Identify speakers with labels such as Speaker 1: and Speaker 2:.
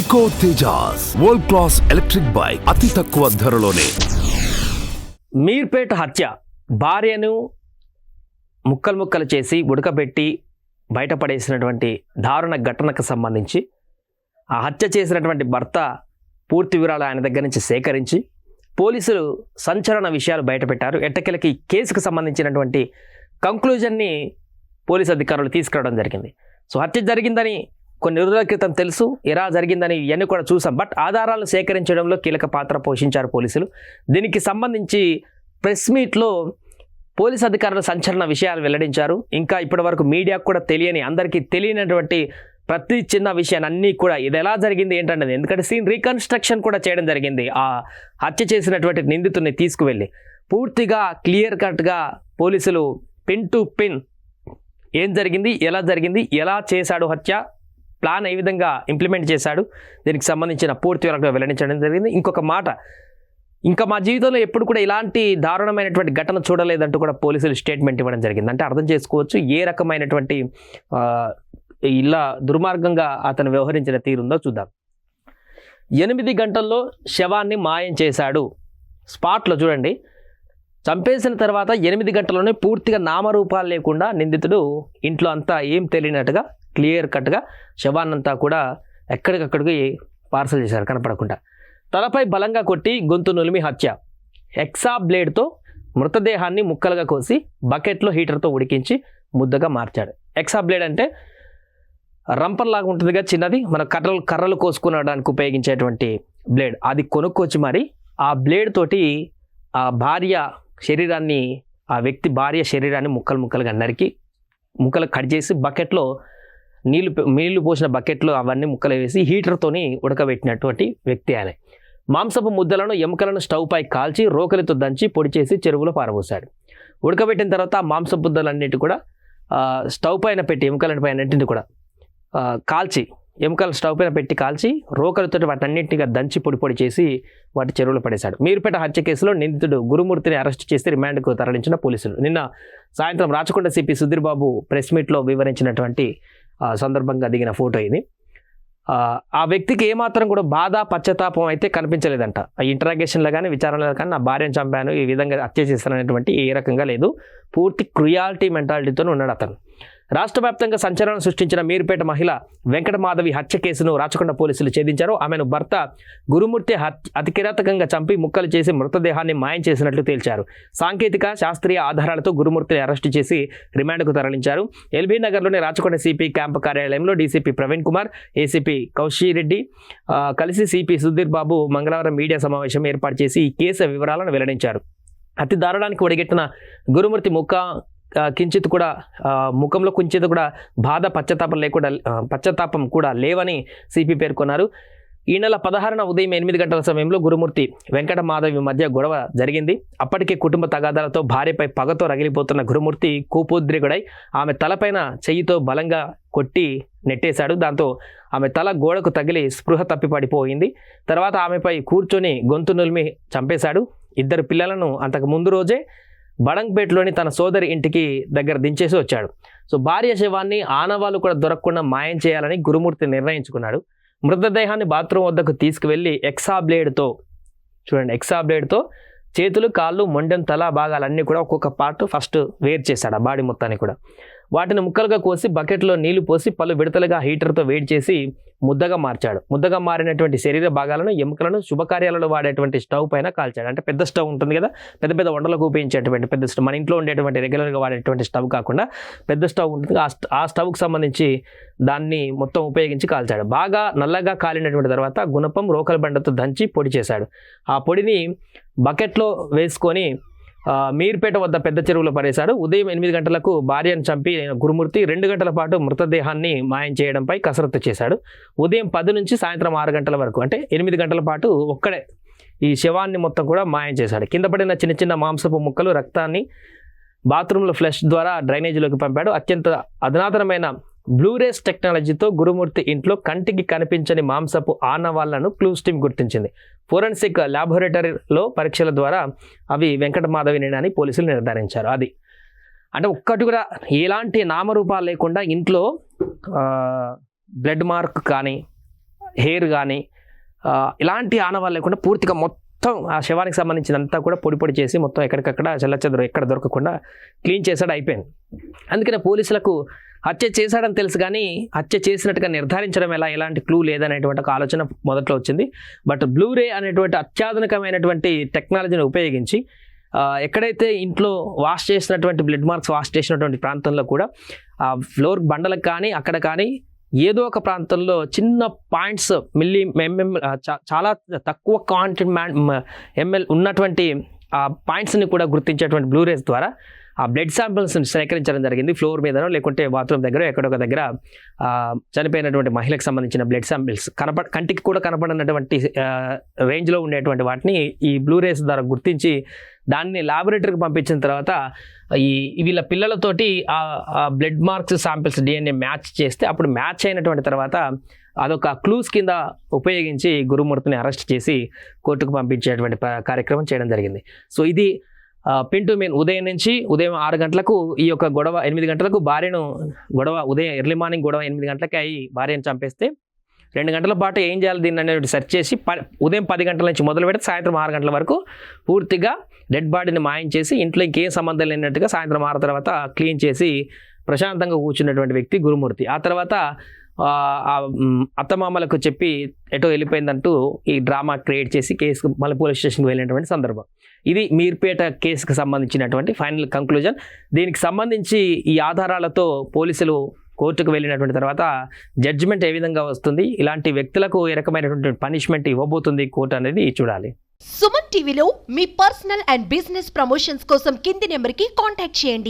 Speaker 1: Eco Tejas world class electric bike అతి తక్కువ ధరలోనే.
Speaker 2: మీర్పేట హత్య, భార్యను ముక్కలు చేసి ఉడకబెట్టి బయటపడేసినటువంటి దారుణ ఘటనకు సంబంధించి ఆ హత్య చేసినటువంటి భర్త పూర్తి వివరాలు ఆయన దగ్గర నుంచి సేకరించి పోలీసులు సంచలన విషయాలు బయటపెట్టారు. ఎట్టకేలకి కేసుకు సంబంధించినటువంటి కంక్లూజన్ని పోలీసు అధికారులు తీసుకురావడం జరిగింది. సో హత్య జరిగిందని కొన్ని రోజుల క్రితం తెలుసు, ఎలా జరిగిందని ఇవన్నీ కూడా చూసాం. బట్ ఆధారాలను సేకరించడంలో కీలక పాత్ర పోషించారు పోలీసులు. దీనికి సంబంధించి ప్రెస్ మీట్లో పోలీసు అధికారులు సంచలన విషయాలు వెల్లడించారు. ఇంకా ఇప్పటివరకు మీడియాకు కూడా తెలియని, అందరికీ తెలియనటువంటి ప్రతి చిన్న విషయాన్ని అన్నీ కూడా ఇది ఎలా జరిగింది ఏంటన్నది, ఎందుకంటే సీన్ రీకన్స్ట్రక్షన్ కూడా చేయడం జరిగింది. ఆ హత్య చేసినటువంటి నిందితుడిని తీసుకువెళ్ళి పూర్తిగా క్లియర్ కట్గా పోలీసులు పిన్ టు పిన్ ఏం జరిగింది, ఎలా చేశాడు హత్య, ప్లాన్ ఏ విధంగా ఇంప్లిమెంట్ చేశాడు, దీనికి సంబంధించిన పూర్తి వివరాలు వెల్లడించడం జరిగింది. ఇంకొక మాట, ఇంకా మా జీవితంలో ఎప్పుడు కూడా ఇలాంటి దారుణమైనటువంటి ఘటన చూడలేదంటూ కూడా పోలీసులు స్టేట్మెంట్ ఇవ్వడం జరిగింది. అంటే అర్థం చేసుకోవచ్చు ఏ రకమైనటువంటి ఇలా దుర్మార్గంగా అతను వ్యవహరించిన తీరుందో చూద్దాం. 8 గంటల్లో శవాన్ని మాయం చేశాడు. స్పాట్లో చూడండి, చంపేసిన తర్వాత 8 గంటల్లోనే పూర్తిగా నామరూపాలు లేకుండా నిందితుడు ఇంట్లో అంతా ఏం తెలియనట్టుగా క్లియర్ కట్గా శవాన్నంతా కూడా ఎక్కడికక్కడికి పార్సల్ చేశారు కనపడకుండా. తలపై బలంగా కొట్టి గొంతు నులిమి హత్య. ఎక్సా బ్లేడ్తో మృతదేహాన్ని ముక్కలుగా కోసి బకెట్లో హీటర్తో ఉడికించి ముద్దగా మార్చాడు. ఎక్సా బ్లేడ్ అంటే రంపర్లాగా ఉంటుందిగా చిన్నది, మన కర్రలు కోసుకునడానికి ఉపయోగించేటువంటి బ్లేడ్. అది కొనుక్కొచ్చి మరి ఆ బ్లేడ్ తోటి ఆ భార్య శరీరాన్ని, ఆ వ్యక్తి భార్య శరీరాన్ని ముక్కలుగా నరికి ముక్కలు కట్ చేసి బకెట్లో నీళ్లు పోసిన బకెట్లో అవన్నీ ముక్కలు వేసి హీటర్తోని ఉడకబెట్టినటువంటి వ్యక్తి ఆయన. మాంసపు ముద్దలను, ఎముకలను స్టవ్ పై కాల్చి రోకలితో దంచి పొడి చేసి చెరువులో పారబోసాడు. ఉడకబెట్టిన తర్వాత మాంసపు ముద్దలన్నిటి కూడా స్టవ్ పైన పెట్టి ఎముకలన్నింటిని కూడా కాల్చి, ఎముకలు స్టవ్ పైన పెట్టి కాల్చి రోకలితో వాటన్నింటిగా దంచి పొడి చేసి వాటి చెరువులో పడేశాడు. మీర్పేట హత్య కేసులో నిందితుడు గురుమూర్తిని అరెస్ట్ చేసి రిమాండ్కు తరలించిన పోలీసులు. నిన్న సాయంత్రం రాచకొండ సిపి సుధీర్ బాబు ప్రెస్ మీట్లో వివరించినటువంటి సందర్భంగా దిగిన ఫోటో ఇది. ఆ వ్యక్తికి ఏమాత్రం కూడా బాధ, పశ్చాత్తాపం అయితే కనిపించలేదంట. ఆ ఇంటరాగేషన్లో కానీ విచారణలో కానీ నా భార్యను చంపాను, ఈ విధంగా హత్య చేస్తాననేటువంటి ఏ రకంగా లేదు. పూర్తి క్రుయాలిటీ మెంటాలిటీతో ఉన్నాడు అతను. రాష్ట్ర వ్యాప్తంగా సంచలనం సృష్టించిన మీర్పేట మహిళ వెంకటమాధవి హత్య కేసును రాచకొండ పోలీసులు ఛేదించారు. ఆమెను భర్త గురుమూర్తి అతి కిరాతకంగా చంపి ముక్కలు చేసి మృతదేహాన్ని మాయం చేసినట్లు తేల్చారు. సాంకేతిక, శాస్త్రీయ ఆధారాలతో గురుమూర్తిని అరెస్టు చేసి రిమాండ్కు తరలించారు. ఎల్బీ నగర్లోని రాచకొండ సిపి క్యాంపు కార్యాలయంలో డీసీపీ ప్రవీణ్ కుమార్, ఏసీపీ కౌశిరెడ్డి కలిసి సిపి సుధీర్ బాబు మంగళవారం మీడియా సమావేశం ఏర్పాటు చేసి ఈ కేసు వివరాలను వెల్లడించారు. అతి దారుణానికి ఒడిగట్టిన గురుమూర్తి ముఖంలో కుంచిత కూడా బాధ, పశ్చాత్తాపం కూడా లేవని సిపి పేర్కొన్నారు. ఈ నెల 16న ఉదయం 8 గంటల సమయంలో గురుమూర్తి, వెంకటమాధవి మధ్య గొడవ జరిగింది. అప్పటికే కుటుంబ తగాదాలతో భార్యపై పగతో రగిలిపోతున్న గురుమూర్తి కోపోద్రిగుడై ఆమె తలపైన చెయ్యితో బలంగా కొట్టి నెట్టేశాడు. దాంతో ఆమె తల గోడకు తగిలి స్పృహ తప్పిపడిపోయింది. తర్వాత ఆమెపై కూర్చొని గొంతు నులిమి చంపేశాడు. 2 పిల్లలను అంతకు ముందు రోజే బడంగ్పేటలోని తన సోదరి ఇంటికి దగ్గర దించేసి వచ్చాడు. సో భార్య శవాన్ని ఆనవాళ్ళు కూడా దొరకకుండా మాయం చేయాలని గురుమూర్తి నిర్ణయించుకున్నాడు. మృతదేహాన్ని బాత్రూమ్ వద్దకు తీసుకువెళ్ళి ఎక్సా బ్లేడ్తో చేతులు, కాళ్ళు, మొండెం, తల భాగాలన్నీ కూడా ఒక్కొక్క పార్ట్ ఫస్ట్ వేరు చేశాడు. ఆ బాడీ మొత్తాన్ని కూడా వాటిని ముక్కలుగా కోసి బకెట్లో నీళ్లు పోసి పలు విడతలుగా హీటర్తో వేడి చేసి ముద్దగా మార్చాడు. ముద్దగా మారినటువంటి శరీర భాగాలను, ఎముకలను శుభకార్యాలలో వాడేటువంటి స్టవ్ పైన కాల్చాడు. అంటే పెద్ద స్టవ్ ఉంటుంది కదా, పెద్ద వంటలకు ఉపయోగించేటువంటి పెద్ద స్టవ్, మన ఇంట్లో ఉండేటువంటి రెగ్యులర్గా వాడేటువంటి స్టవ్ కాకుండా పెద్ద స్టవ్ ఉంటుంది. ఆ స్టవ్కి సంబంధించి దాన్ని మొత్తం ఉపయోగించి కాల్చాడు. బాగా నల్లగా కాలినటువంటి తర్వాత గుణపం, రోకలి బండతో దంచి పొడి చేశాడు. ఆ పొడిని బకెట్లో వేసుకొని మీర్పేట వద్ద పెద్ద చెరువులో పడేశాడు. ఉదయం 8 గంటలకు భార్యను చంపి గురుమూర్తి 2 గంటల పాటు మృతదేహాన్ని మాయం చేయడంపై కసరత్తు చేశాడు. ఉదయం 10 నుంచి సాయంత్రం 6 గంటల వరకు, అంటే 8 గంటల పాటు ఒక్కడే ఈ శవాన్ని మొత్తం కూడా మాయం చేశాడు. కింద పడిన చిన్న మాంసపు ముక్కలు, రక్తాన్ని బాత్రూంలో ఫ్లష్ ద్వారా డ్రైనేజీలోకి పంపాడు. అత్యంత అధునాతనమైన బ్లూరేస్ టెక్నాలజీతో గురుమూర్తి ఇంట్లో కంటికి కనిపించని మాంసపు ఆనవాళ్లను క్లూస్ టీమ్ గుర్తించింది. ఫోరెన్సిక్ ల్యాబొరేటరీలో పరీక్షల ద్వారా అవి వెంకటమాధవినేనని పోలీసులు నిర్ధారించారు. అది అంటే ఒక్కటి కూడా ఎలాంటి నామరూపాలు లేకుండా ఇంట్లో బ్లడ్ మార్క్ కానీ హెయిర్ కానీ ఇలాంటి ఆనవాళ్ళు లేకుండా పూర్తిగా మొత్తం ఆ శవానికి సంబంధించినంతా కూడా పొడి పొడి చేసి మొత్తం ఎక్కడికక్కడ చెల్లచెదరు ఎక్కడ దొరకకుండా క్లీన్ చేసాడు, అయిపోయింది. అందుకనే పోలీసులకు హత్య చేశాడని తెలుసు కానీ హత్య చేసినట్టుగా నిర్ధారించడం ఎలాంటి క్లూ లేదనేటువంటి ఒక ఆలోచన మొదట్లో వచ్చింది. బట్ బ్లూరే అనేటువంటి అత్యాధునికమైనటువంటి టెక్నాలజీని ఉపయోగించి ఎక్కడైతే ఇంట్లో వాష్ చేసినటువంటి బ్లడ్ మార్క్స్ వాష్ చేసినటువంటి ప్రాంతంలో కూడా ఆ ఫ్లోర్ బండలకు కానీ అక్కడ కానీ ఏదో ఒక ప్రాంతంలో చిన్న పాయింట్స్ చాలా తక్కువ ఎంఎల్ ఉన్నటువంటి ఆ పాయింట్స్ని కూడా గుర్తించేటువంటి బ్లూరేస్ ద్వారా ఆ బ్లడ్ శాంపిల్స్ని సేకరించడం జరిగింది. ఫ్లోర్ మీదనో లేకుంటే బాత్రూమ్ దగ్గర ఎక్కడొక దగ్గర చనిపోయినటువంటి మహిళకు సంబంధించిన బ్లడ్ శాంపిల్స్ కంటికి కూడా కనపడినటువంటి రేంజ్లో ఉండేటువంటి వాటిని ఈ బ్లూరేస్ ద్వారా గుర్తించి దాన్ని ల్యాబొరేటరీకి పంపించిన తర్వాత వీళ్ళ పిల్లలతోటి ఆ blood marks samples DNA match చేస్తే అప్పుడు మ్యాచ్ అయినటువంటి తర్వాత అదొక క్లూస్ కింద ఉపయోగించి గురుమూర్తిని అరెస్ట్ చేసి కోర్టుకు పంపించేటువంటి కార్యక్రమం చేయడం జరిగింది. సో ఇది పింటూ మీన్ ఉదయం 6 గంటలకు ఈ యొక్క గొడవ 8 గంటలకు ఉదయం ఎర్లీ మార్నింగ్ గొడవ 8 గంటలకి అయ్యి భార్యను చంపేస్తే 2 గంటల పాటు ఏం చేయాలి దీన్ని అనేది సెర్చ్ చేసి ఉదయం 10 గంటల నుంచి మొదలు పెడితే సాయంత్రం 6 గంటల వరకు పూర్తిగా డెడ్ బాడీని మాయం చేసి ఇంట్లో ఇంకేం సంబంధం లేనట్టుగా సాయంత్రం 6 తర్వాత క్లీన్ చేసి ప్రశాంతంగా కూర్చున్నటువంటి వ్యక్తి గురుమూర్తి. ఆ తర్వాత అత్తమామలకు చెప్పి ఎటో వెళ్ళిపోయిందంటూ ఈ డ్రామా క్రియేట్ చేసి కేసుకు మళ్ళీ పోలీస్ స్టేషన్కి వెళ్ళినటువంటి సందర్భం. ఇది మీర్పేట కేసుకు సంబంధించినటువంటి ఫైనల్ కంక్లూజన్. దీనికి సంబంధించి ఈ ఆధారాలతో పోలీసులు కోర్టుకు వెళ్ళినటువంటి తర్వాత జడ్జిమెంట్ ఏ విధంగా వస్తుంది, ఇలాంటి వ్యక్తులకు ఏ రకమైనటువంటి పనిష్మెంట్ ఇవ్వబోతుంది కోర్టు అనేది చూడాలి.
Speaker 3: సుమన్ టీవీలో మీ పర్సనల్ అండ్ బిజినెస్ ప్రమోషన్స్ కోసం కింది నెంబర్కి కాంటాక్ట్ చేయండి.